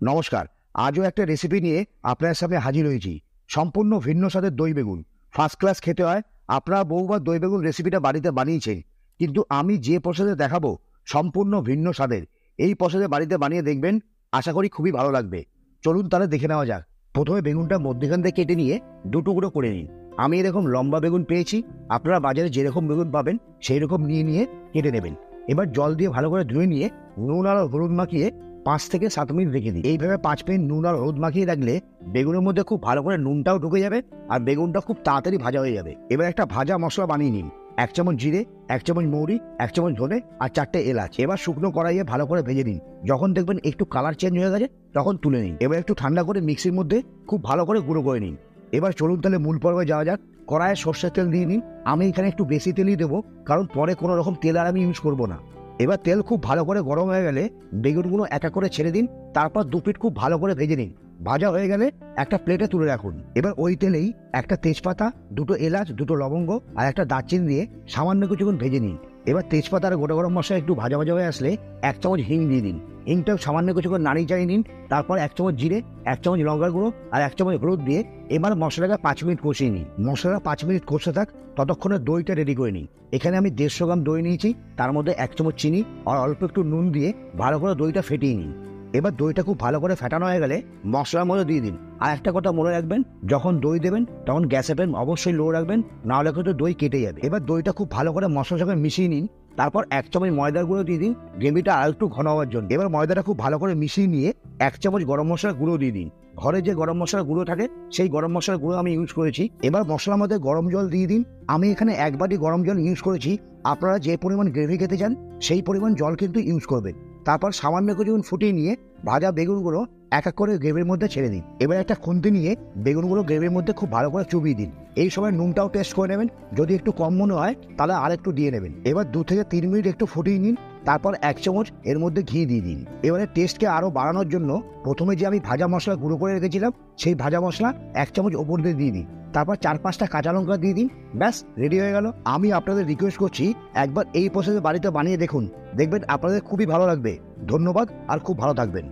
নমস্কার। আজও একটা রেসিপি নিয়ে আপনার সামনে হাজির হয়েছি। সম্পূর্ণ ভিন্ন স্বাদের দই বেগুন, ফার্স্ট ক্লাস খেতে হয়। আপনারা বহুবার দই বেগুন রেসিপিটা বাড়িতে বানিয়েছেন, কিন্তু আমি যে প্রসেসে দেখাবো সম্পূর্ণ ভিন্ন স্বাদের। এই প্রসেসে বাড়িতে বানিয়ে দেখবেন, আশা করি খুবই ভালো লাগবে। চলুন তাহলে দেখে নেওয়া যাক। প্রথমে বেগুনটা মধ্যখান থেকে কেটে নিয়ে দু টুকরো করে নিন। আমি এরকম লম্বা বেগুন পেয়েছি, আপনারা বাজারে যেরকম বেগুন পাবেন সেই রকম নিয়ে কেটে নেবেন। এবার জল দিয়ে ভালো করে ধুয়ে নিয়ে নুন আর হলুদ মাখিয়ে 5 থেকে 7 মিনিট রেখে দিই। এইভাবে 5 মিনিট নুন আর হলুদ মাখিয়ে রাখলে বেগুনের মধ্যে খুব ভালো করে নুনটাও ঢুকে যাবে আর বেগুনটা খুব তাড়াতাড়ি ভাজা হয়ে যাবে। এবার একটা ভাজা মশলা বানিয়ে নিন। 1 চামচ জিরে, 1 চামচ মৌরি, 1 চামচ ধনে আর 4টে এলাচ। এবার শুকনো কড়াইয়ে ভালো করে ভেজে নিন। যখন দেখবেন একটু কালার চেঞ্জ হয়ে গেছে তখন তুলে নিন। এবার একটু ঠান্ডা করে মিক্সির মধ্যে খুব ভালো করে গুঁড়ো করে নিন। এবার চলুন তাহলে মূল পর্বে যাওয়া যাক। কড়াইয়ে সর্ষের তেল দিয়ে নিন। আমি এখানে একটু বেশি তেলই দেবো, কারণ পরে কোনো রকম তেল আর আমি ইউজ করবো না। এবার তেল খুব ভালো করে গরম হয়ে গেলে বেগুনগুলো এক এক করে ছেড়ে দিন। তারপর 2 পিঠ খুব ভালো করে ভেজে নিন। ভাজা হয়ে গেলে একটা প্লেটে তুলে রাখুন। এবার ওই তেলেই একটা তেজপাতা, 2টো এলাচ, 2টো লবঙ্গ আর একটা দারচিনি দিয়ে সামান্য কিছুক্ষণ ভেজে নিন। এবার তেজপাতা আর গোটা গরম মশলা একটু ভাজা ভাজা হয়ে আসলে 1 চামচ হিং দিয়ে দিন। হিংটাও সামান্য কিছুক্ষণ নাড়িয়ে চাড়িয়ে নিন। তারপর 1 চামচ জিরে, 1 চামচ লঙ্কার গুঁড়ো আর 1 চামচ হলুদ দিয়ে এবার মশলাটা 5 মিনিট কষিয়ে নিন। মশলাটা 5 মিনিট কষতে থাক, ততক্ষণে দইটা রেডি করে নিন। এখানে আমি 150 গ্রাম দই নিয়েছি, তার মধ্যে 1 চামচ চিনি আর অল্প একটু নুন দিয়ে ভালো করে দইটা ফেটিয়ে নিন। এবার দইটা খুব ভালো করে ফেটানো হয়ে গেলে মশলার মধ্যে দিয়ে দিন। আর একটা কথা মনে রাখবেন, যখন দই দেবেন তখন গ্যাসের ফ্লেম অবশ্যই লো রাখবেন, নাহলে কিন্তু দই কেটে যাবে। এবার দইটা খুব ভালো করে মশলার সঙ্গে মিশিয়ে নিন। তারপর 1 চামচ ময়দার গুঁড়ো দিয়ে দিন, গ্রেভিটা আর একটু ঘন হওয়ার জন্য। এবার ময়দাটা খুব ভালো করে মিশিয়ে নিয়ে 1 চামচ গরম মশলার গুঁড়ো দিয়ে দিন। ঘরে যে গরম মশলার গুঁড়ো থাকে সেই গরম মশলার গুঁড়ো আমি ইউজ করেছি। এবার মশলার মধ্যে গরম জল দিয়ে দিন। আমি এখানে 1 বাটি গরম জল ইউজ করেছি। আপনারা যে পরিমাণ গ্রেভি খেতে চান সেই পরিমাণ জল কিন্তু ইউজ করবেন। তারপর সামান্য কিছুক্ষণ ফুটিয়ে নিয়ে ভাজা বেগুনগুলো এক এক করে গ্রেভির মধ্যে ছেড়ে দিন। এবার একটা খুন্তি নিয়ে বেগুনগুলো গ্রেভির মধ্যে খুব ভালো করে চুবিয়ে দিন। এই সময় নুনটাও টেস্ট করে নেবেন, যদি একটু কম মনে হয় তাহলে আর একটু দিয়ে নেবেন। এবার 2 থেকে 3 মিনিট একটু ফুটিয়ে নিন। তারপর 1 চামচ এর মধ্যে ঘি দিয়ে দিন। এবারে টেস্টকে আরো বাড়ানোর জন্য প্রথমে যে আমি ভাজা মশলা গুঁড়ো করে রেখেছিলাম সেই ভাজা মশলা 1 চামচ ওপর দিয়ে দিন। তারপর 4-5টা কাঁচা লঙ্কা দিয়ে দিন। ব্যাস রেডি হয়ে গেল। আমি আপনাদের রিকোয়েস্ট করছি, একবার এই প্রসেসে বাড়িতে বানিয়ে দেখুন, দেখবেন আপনাদের খুবই ভালো লাগবে। ধন্যবাদ আর খুব ভালো থাকবেন।